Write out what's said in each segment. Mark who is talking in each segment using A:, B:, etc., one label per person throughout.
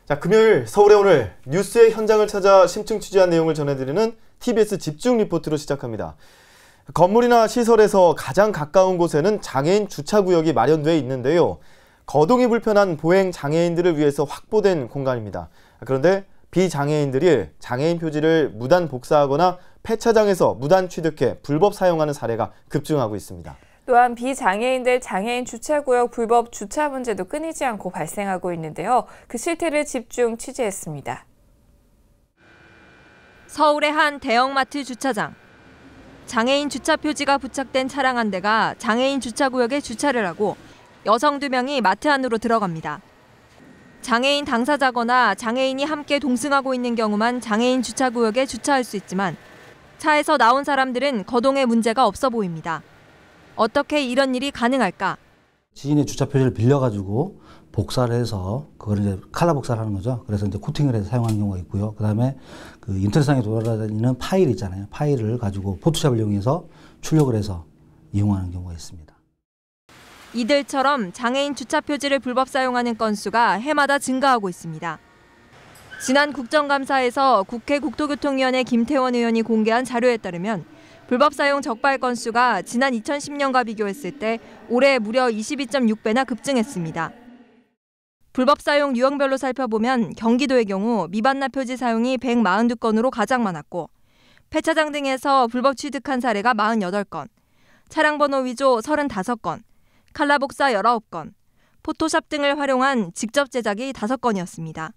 A: 자, 금요일 서울의 오늘 뉴스의 현장을 찾아 심층 취재한 내용을 전해드리는 TBS 집중 리포트로 시작합니다. 건물이나 시설에서 가장 가까운 곳에는 장애인 주차구역이 마련되어 있는데요. 거동이 불편한 보행 장애인들을 위해서 확보된 공간입니다. 그런데 비장애인들이 장애인 표지를 무단 복사하거나 폐차장에서 무단 취득해 불법 사용하는 사례가 급증하고 있습니다.
B: 또한 비장애인들 장애인 주차구역 불법 주차 문제도 끊이지 않고 발생하고 있는데요. 그 실태를 집중 취재했습니다.
C: 서울의 한 대형마트 주차장. 장애인 주차 표지가 부착된 차량 한 대가 장애인 주차구역에 주차를 하고 여성 2명이 마트 안으로 들어갑니다. 장애인 당사자거나 장애인이 함께 동승하고 있는 경우만 장애인 주차구역에 주차할 수 있지만 차에서 나온 사람들은 거동에 문제가 없어 보입니다. 어떻게 이런 일이 가능할까?
D: 지인의 주차 표지를 빌려가지고 복사를 해서 그걸 이제 칼라 복사를 하는 거죠. 그래서 이제 코팅을 해서 사용하는 경우가 있고요. 그다음에 그 인터넷상에 돌아다니는 파일 있잖아요. 파일을 가지고 포토샵을 이용해서 출력을 해서 이용하는 경우가 있습니다.
C: 이들처럼 장애인 주차 표지를 불법 사용하는 건수가 해마다 증가하고 있습니다. 지난 국정감사에서 국회 국토교통위원회 김태원 의원이 공개한 자료에 따르면 불법 사용 적발 건수가 지난 2010년과 비교했을 때 올해 무려 22.6배나 급증했습니다. 불법 사용 유형별로 살펴보면 경기도의 경우 미반나 표지 사용이 142건으로 가장 많았고 폐차장 등에서 불법 취득한 사례가 48건, 차량 번호 위조 35건, 칼라 복사 19건, 포토샵 등을 활용한 직접 제작이 5건이었습니다.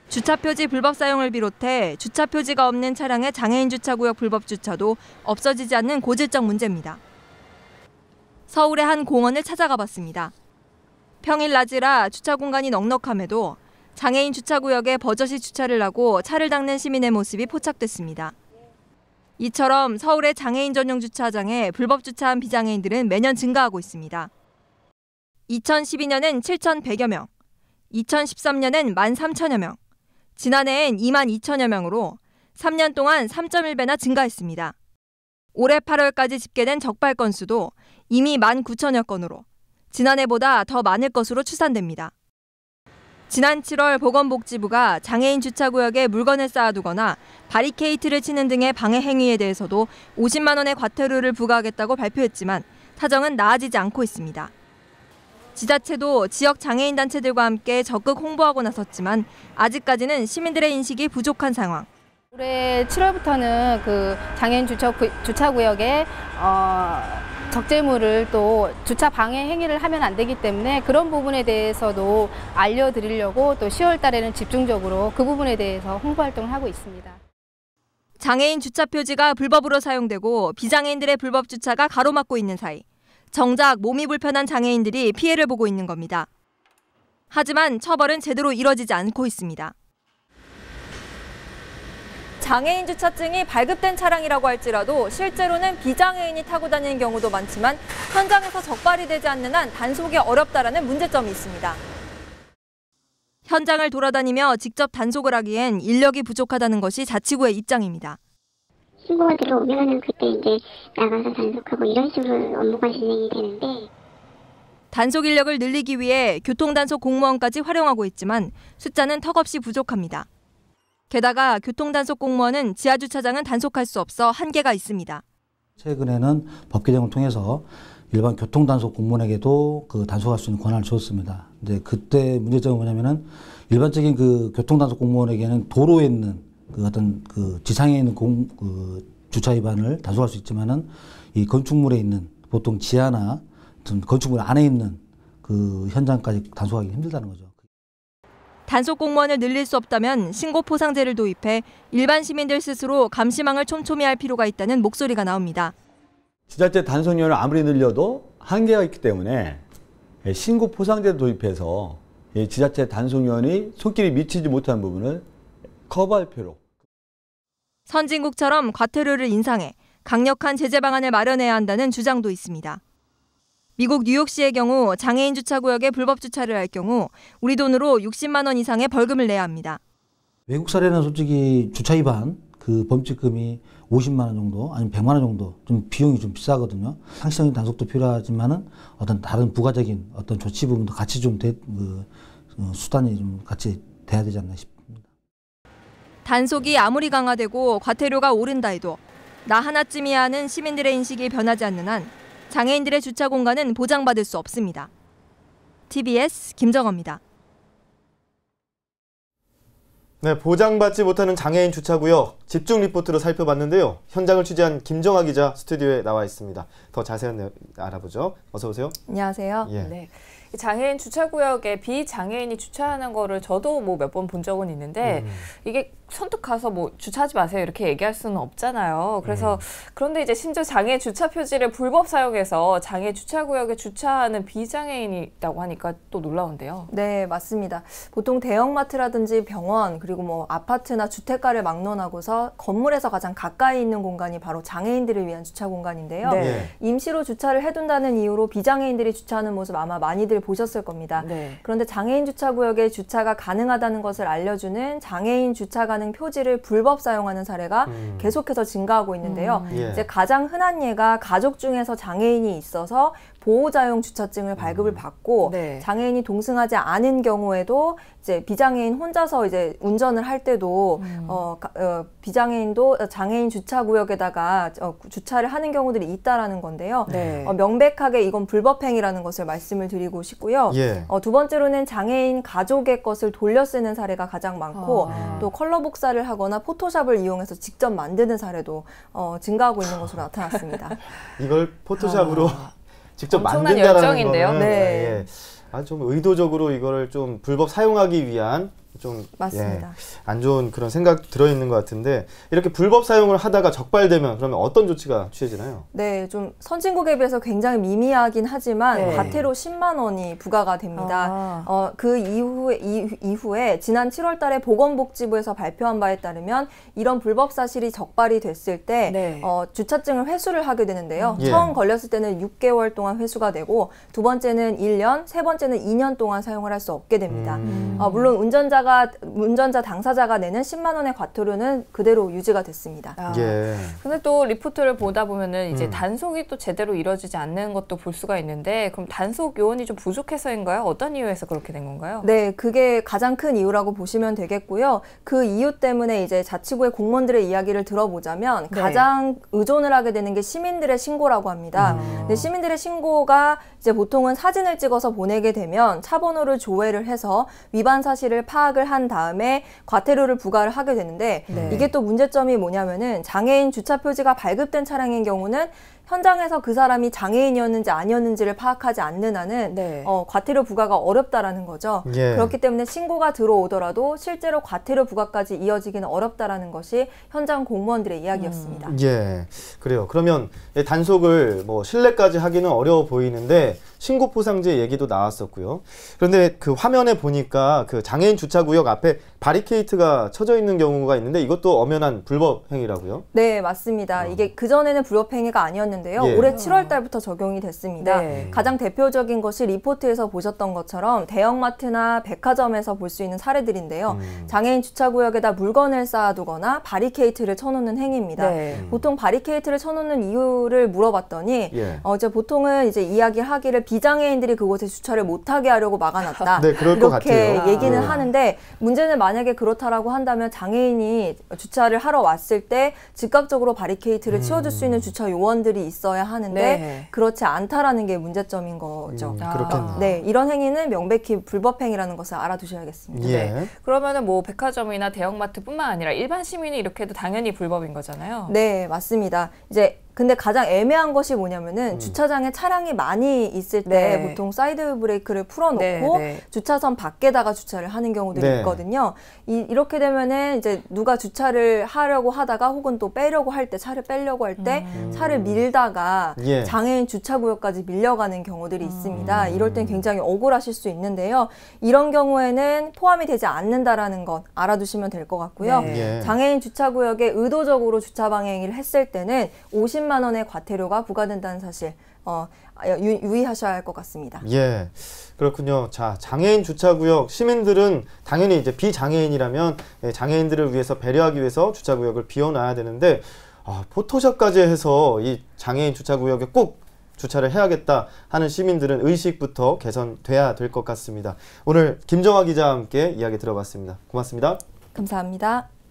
C: 주차 표지 불법 사용을 비롯해 주차 표지가 없는 차량의 장애인 주차구역 불법 주차도 없어지지 않는 고질적 문제입니다. 서울의 한 공원을 찾아가 봤습니다. 평일 낮이라 주차 공간이 넉넉함에도 장애인 주차구역에 버젓이 주차를 하고 차를 닦는 시민의 모습이 포착됐습니다. 이처럼 서울의 장애인 전용 주차장에 불법 주차한 비장애인들은 매년 증가하고 있습니다. 2012년엔 7,100여 명, 2013년엔 13,000여 명, 지난해엔 22,000여 명으로 3년 동안 3.1배나 증가했습니다. 올해 8월까지 집계된 적발 건수도 이미 19,000여 건으로 지난해보다 더 많을 것으로 추산됩니다. 지난 7월 보건복지부가 장애인 주차구역에 물건을 쌓아두거나 바리케이트를 치는 등의 방해 행위에 대해서도 50만 원의 과태료를 부과하겠다고 발표했지만 사정은 나아지지 않고 있습니다. 지자체도 지역 장애인 단체들과 함께 적극 홍보하고 나섰지만 아직까지는 시민들의 인식이 부족한 상황.
E: 올해 7월부터는 그 장애인 주차구역에 적재물을 또 주차 방해 행위를 하면 안 되기 때문에 그런 부분에 대해서도 알려드리려고 또 10월 달에는 집중적으로 그 부분에 대해서 홍보 활동을 하고 있습니다.
C: 장애인 주차 표지가 불법으로 사용되고 비장애인들의 불법 주차가 가로막고 있는 사이 정작 몸이 불편한 장애인들이 피해를 보고 있는 겁니다. 하지만 처벌은 제대로 이뤄지지 않고 있습니다. 장애인 주차증이 발급된 차량이라고 할지라도 실제로는 비장애인이 타고 다니는 경우도 많지만 현장에서 적발이 되지 않는 한 단속이 어렵다라는 문제점이 있습니다. 현장을 돌아다니며 직접 단속을 하기엔 인력이 부족하다는 것이 자치구의 입장입니다.
F: 신고가 들어오면은 그때 이제 나가서 단속하고 이런 식으로 업무가 진행이 되는데
C: 단속 인력을 늘리기 위해 교통단속 공무원까지 활용하고 있지만 숫자는 턱없이 부족합니다. 게다가 교통단속 공무원은 지하주차장은 단속할 수 없어 한계가 있습니다.
D: 최근에는 법 개정을 통해서 일반 교통단속 공무원에게도 그 단속할 수 있는 권한을 줬습니다. 이제 그때 문제점은 뭐냐면은 일반적인 그 교통단속 공무원에게는 도로에 있는 그 어떤 그 지상에 있는 주차 위반을 단속할 수 있지만은 이 건축물에 있는 보통 지하나 건축물 안에 있는 그 현장까지 단속하기 힘들다는 거죠.
C: 단속 공무원을 늘릴 수 없다면 신고 포상제를 도입해 일반 시민들 스스로 감시망을 촘촘히 할 필요가 있다는 목소리가 나옵니다.
G: 지자체 단속료를 아무리 늘려도 한계가 있기 때문에 신고 포상제를 도입해서 지자체 단속위원이 손길이 미치지 못한 부분을 커버할 필요.
C: 선진국처럼 과태료를 인상해 강력한 제재 방안을 마련해야 한다는 주장도 있습니다. 미국 뉴욕시의 경우 장애인 주차구역에 불법 주차를 할 경우 우리 돈으로 60만 원 이상의 벌금을 내야 합니다.
D: 외국 사례는 솔직히 주차 위반 그 범칙금이 50만 원 정도 아니면 100만 원 정도 좀 비용이 좀 비싸거든요. 상시적인 단속도 필요하지만은 어떤 다른 부가적인 어떤 조치 부분도 같이 좀 수단이 좀 같이 돼야 되지 않나 싶습니다.
C: 단속이 아무리 강화되고 과태료가 오른다 해도 나 하나쯤이야 하는 시민들의 인식이 변하지 않는 한 장애인들의 주차 공간은 보장받을 수 없습니다. TBS 김정아입니다.
A: 네, 보장받지 못하는 장애인 주차구역 집중 리포트로 살펴봤는데요. 현장을 취재한 김정아 기자 스튜디오에 나와 있습니다. 더 자세한 내용 알아보죠. 어서 오세요.
B: 안녕하세요.
A: 예.
B: 네. 장애인 주차구역에 비장애인이 주차하는 거를 저도 뭐 몇 번 본 적은 있는데 이게 선뜻 가서 뭐 주차하지 마세요 이렇게 얘기할 수는 없잖아요. 그래서 그런데 이제 심지어 장애인 주차 표지를 불법 사용해서 장애인 주차구역에 주차하는 비장애인이 있다고 하니까 또 놀라운데요.
H: 네, 맞습니다. 보통 대형마트라든지 병원 그리고 뭐 아파트나 주택가를 막론하고서 건물에서 가장 가까이 있는 공간이 바로 장애인들을 위한 주차 공간인데요.
B: 네.
H: 임시로 주차를 해둔다는 이유로 비장애인들이 주차하는 모습 아마 많이들 보셨을 겁니다.
B: 네.
H: 그런데 장애인 주차구역에 주차가 가능하다는 것을 알려주는 장애인 주차 가능 표지를 불법 사용하는 사례가 계속해서 증가하고 있는데요.
A: 예.
H: 이제 가장 흔한 예가 가족 중에서 장애인이 있어서 보호자용 주차증을 발급을 받고
B: 네.
H: 장애인이 동승하지 않은 경우에도 이제 비장애인 혼자서 이제 운전을 할 때도 비장애인도 장애인 주차구역에다가 주차를 하는 경우들이 있다라는 건데요.
B: 네.
H: 명백하게 이건 불법행위라는 것을 말씀을 드리고 싶고요.
A: 예.
H: 두 번째로는 장애인 가족의 것을 돌려 쓰는 사례가 가장 많고 또 컬러 복사를 하거나 포토샵을 이용해서 직접 만드는 사례도 증가하고 있는 것으로 나타났습니다.
A: 이걸 포토샵으로 직접
B: 엄청난
A: 만든다라는
B: 열정인데요.
A: 거는
H: 네.
A: 예. 좀 의도적으로 이거를 좀 불법 사용하기 위한 좀
H: 맞습니다.
A: 안 좋은 그런 생각 들어있는 것 같은데 이렇게 불법 사용을 하다가 적발되면 그러면 어떤 조치가 취해지나요?
H: 네, 좀 선진국에 비해서 굉장히 미미하긴 하지만
B: 네.
H: 과태료 10만 원이 부과가 됩니다. 그 이후에 지난 7월 달에 보건복지부에서 발표한 바에 따르면 이런 불법 사실이 적발이 됐을 때
B: 네.
H: 주차증을 회수를 하게 되는데요.
A: 예.
H: 처음 걸렸을 때는 6개월 동안 회수가 되고 두 번째는 1년, 세 번째는 2년 동안 사용을 할 수 없게 됩니다. 물론 운전자 당사자가 내는 10만 원의 과태료는 그대로 유지가 됐습니다.
A: 예.
B: 근데 또 리포트를 보다 보면은 이제 단속이 또 제대로 이루어지지 않는 것도 볼 수가 있는데 그럼 단속 요원이 좀 부족해서인가요? 어떤 이유에서 그렇게 된 건가요?
H: 네, 그게 가장 큰 이유라고 보시면 되겠고요. 그 이유 때문에 이제 자치구의 공무원들의 이야기를 들어보자면
B: 네.
H: 가장 의존을 하게 되는 게 시민들의 신고라고 합니다. 근데 시민들의 신고가 이제 보통은 사진을 찍어서 보내게 되면 차 번호를 조회를 해서 위반 사실을 파악을 한 다음에 과태료를 부과를 하게 되는데
B: 네.
H: 이게 또 문제점이 뭐냐면은 장애인 주차 표지가 발급된 차량인 경우는 현장에서 그 사람이 장애인이었는지 아니었는지를 파악하지 않는 한은
B: 네.
H: 과태료 부과가 어렵다라는 거죠.
A: 예.
H: 그렇기 때문에 신고가 들어오더라도 실제로 과태료 부과까지 이어지기는 어렵다라는 것이 현장 공무원들의 이야기였습니다.
A: 예, 그래요. 그러면 단속을 뭐 실내까지 하기는 어려워 보이는데 신고 포상제 얘기도 나왔었고요. 그런데 그 화면에 보니까 그 장애인 주차구역 앞에 바리케이트가 쳐져 있는 경우가 있는데 이것도 엄연한 불법 행위라고요?
H: 네, 맞습니다. 이게 그전에는 불법행위가 아니었는데요.
A: 예.
H: 올해 7월 달부터 적용이 됐습니다.
B: 네.
H: 가장 대표적인 것이 리포트에서 보셨던 것처럼 대형마트나 백화점에서 볼 수 있는 사례들인데요. 장애인 주차구역에다 물건을 쌓아두거나 바리케이트를 쳐놓는 행위입니다.
B: 네.
H: 보통 바리케이트를 쳐놓는 이유를 물어봤더니
A: 예.
H: 이제 보통은 이제 이야기하기를 비장애인들이 그곳에 주차를 못하게 하려고 막아놨다.
A: 네, 그럴 것
H: 이렇게
A: 같아요.
H: 얘기는
A: 네.
H: 하는데 문제는 만약에 그렇다라고 한다면 장애인이 주차를 하러 왔을 때 즉각적으로 바리케이트를 치워줄 수 있는 주차 요원들이 있어야 하는데
B: 네.
H: 그렇지 않다라는 게 문제점인 거죠.
A: 그렇겠네요.
H: 네, 이런 행위는 명백히 불법행위라는 것을 알아두셔야겠습니다.
A: 예.
B: 그러면은 뭐 백화점이나 대형마트뿐만 아니라 일반 시민이 이렇게 해도 당연히 불법인 거잖아요.
H: 네, 맞습니다. 이제 근데 가장 애매한 것이 뭐냐면은 주차장에 차량이 많이 있을 때
B: 네.
H: 보통 사이드 브레이크를 풀어놓고
B: 네.
H: 주차선 밖에다가 주차를 하는 경우들이
A: 네.
H: 있거든요. 이렇게 되면은 이제 누가 주차를 하려고 하다가 혹은 또 빼려고 할 때 차를 빼려고 할 때 차를 밀다가
A: 예.
H: 장애인 주차구역까지 밀려가는 경우들이 있습니다. 이럴 땐 굉장히 억울하실 수 있는데요. 이런 경우에는 포함이 되지 않는다라는 것 알아두시면 될 것 같고요.
B: 네.
A: 예.
H: 장애인 주차구역에 의도적으로 주차 방해를 했을 때는 50만 원의 과태료가 부과된다는 사실 유의하셔야 할 것 같습니다.
A: 예, 그렇군요. 자, 장애인 주차구역 시민들은 당연히 이제 비장애인이라면 장애인들을 위해서 배려하기 위해서 주차구역을 비워놔야 되는데 포토샵까지 해서 이 장애인 주차구역에 꼭 주차를 해야겠다 하는 시민들은 의식부터 개선돼야 될 것 같습니다. 오늘 김정아 기자와 함께 이야기 들어봤습니다. 고맙습니다.
H: 감사합니다.